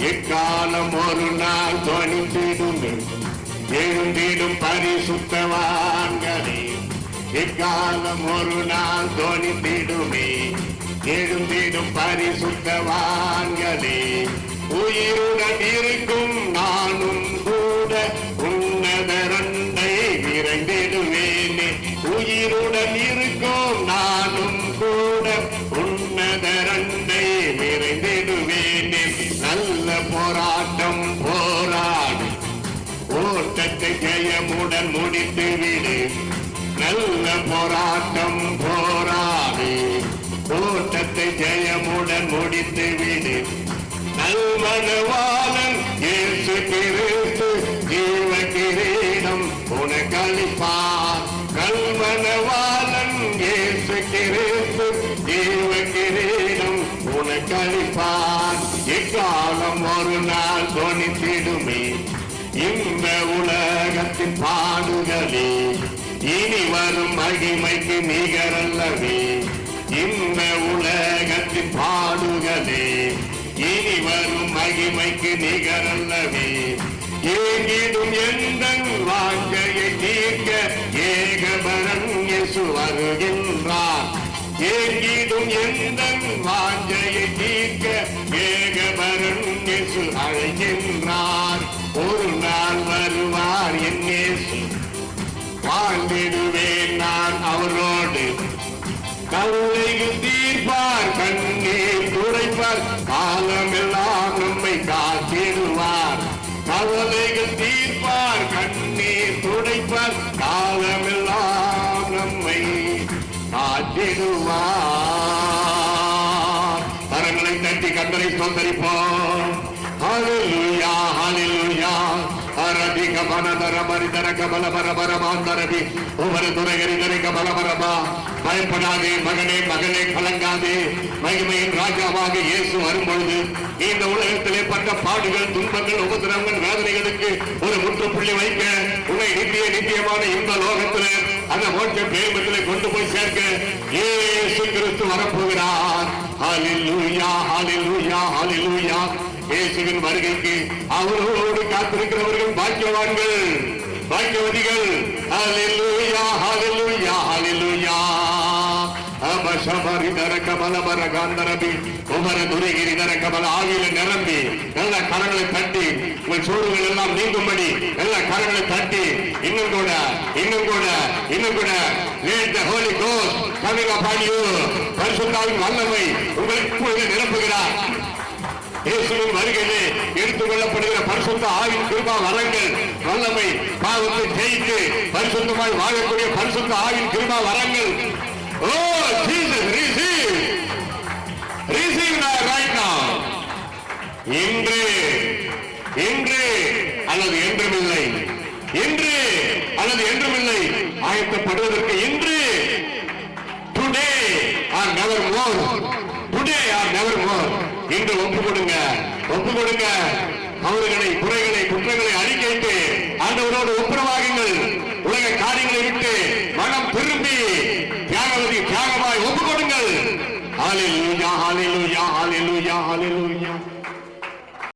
எக்காலம் ஒரு நாள் தொனித்திடுமே. எழுந்திடும் பரிசுத்தவான்களே, எக்காலம் ஒரு நாள் தொனித்திடுமே. எழுந்திடும் பரிசுத்தவான்களே, உயிருடன் இருக்கும் நானும் கூட உன்னதரண்டை விரைந்திடுவேனே. உயிருடன் இருக்கும் நானும் கூட உன்னதரண்டை விரைந்திடுவேனே. நல்ல போராட்டம் போராடி ஓட்டத்தை ஜெயமுடன் முடித்து விடு. நல்ல போராட்டம் போராடி ஓட்டத்தை ஜெயமுடன் முடித்து விடு. நல்மணவாளன் இயேசு கிறிஸ்து ஜீவ கிரீடம் உனக்களிப்பார். நல்மணவாளன் இயேசு கிறிஸ்து ஜீவ கிரீடம் உனக்களிப்பார். இக்காலம் ஒரு நாள் தொனித்திடுமே. இந்த உலகத்தின் பாடுகளே இனி வரும் மகிமைக்கு நிகரல்லவே. இந்த உலகத்தின் பாடுகளே இனி வரும் மகிமைக்கு நிகரல்லவே. ஏகிடும் எந்தன் வாஞ்சையை தீர்க்க ஏகபரன் இயேசு வருகின்றார். ஏகிடும் எந்தன் வாஞ்சையை தீர்க்க ஏகபரன் இயேசு அழைக்கின்றார். ஒரு நாள் வருவார் என் இயேசு, வாழ்ந்திடுவேன் நான் அவரோடு. கவலைகள் தீர்ப்பார், கண்ணீர் துடைப்பார், காலமெல்லாம் நம்மை காத்திடுவார். கவலைகள் தீர்ப்பார், கண்ணீர் துடைப்பார், காலமெல்லாம் நம்மை காத்திடுவார். கரங்களை தட்டி கர்த்தரை ஸ்தோத்தரிப்போம். ஹல்லேலூயா ஹல்லேலூயா. அரபிக பனதர மரிதர கபல பரபர மாந்தரபி ஒவ்வொரு துறைகரிதரை கபல பரபா. பயப்படாதே மகனே மகளே, கலங்காதே. மகிமையின் ராஜாவாக இயேசு வரும்பொழுது இந்த உலகத்திலே பட்ட பாடுகள், துன்பங்கள், உபத்திரங்கள், வேதனைகளுக்கு ஒரு முற்றுப்புள்ளி வைக்க உன்னை நித்தியமான இந்த லோகத்தில் அந்த மோட்ச பேமத்திலே கொண்டு போய் சேர்க்க இயேசு கிறிஸ்து வரப்போகிறார். ஹல்லேலூயா ஹல்லேலூயா ஹல்லேலூயா. இயேசுவின் வருகைக்கு அவரோடு காத்திருக்கிறவர்கள் பாக்கியவான்கள், பாக்கியவதிகள். ஹல்லேலூயா ஹல்லேலூயா ஹல்லேலூயா. அபஷபரிதர கபல பரகாந்தரபி ஒவ்வொரு துரைகிரிதர கபல ஆவியில நிரம்பி எல்லா கரங்களை தட்டி உங்கள் சோறுகள் எல்லாம் நீங்கும்படி எல்லா கரங்களை தட்டி இன்னும் கூட இன்னும் கூட இன்னும் கூட let the Holy Ghost coming upon you. பரிசுத்தாவின் வல்லமை உங்களுக்கு நிரப்புகிறார். இயேசுவின் வருகையிலே எடுத்துக் கொள்ளப்படுகிற பரிசுத்த ஆவின் கிருபா வரங்கள், வல்லமை, பாவத்தை ஜெயித்து பரிசுத்தமாய் வாழக்கூடிய பரிசுத்த ஆவின் கிருபா வரங்கள். Oh Jesus, receive right now. இன்று இன்று அல்லது என்றுமில்லை, இன்று அல்லது என்றுமில்லை, ஆயத்தப்படுவதற்கு இன்று, today or never more, today or never more. இன்று ஒப்பு கொடுங்க, ஒப்பு கொடுங்க. அவர்களை குறைகளை குற்றங்களை அறிக்கையிட்டு ஆண்டவரோடு ஒப்புரவாகுங்கள். உலக காரியங்களை விட்டு மனம் திரும்பி தியாகமாய் ஒப்பு கொடுங்கள். ஹல்லேலூயா ஹல்லேலூயா.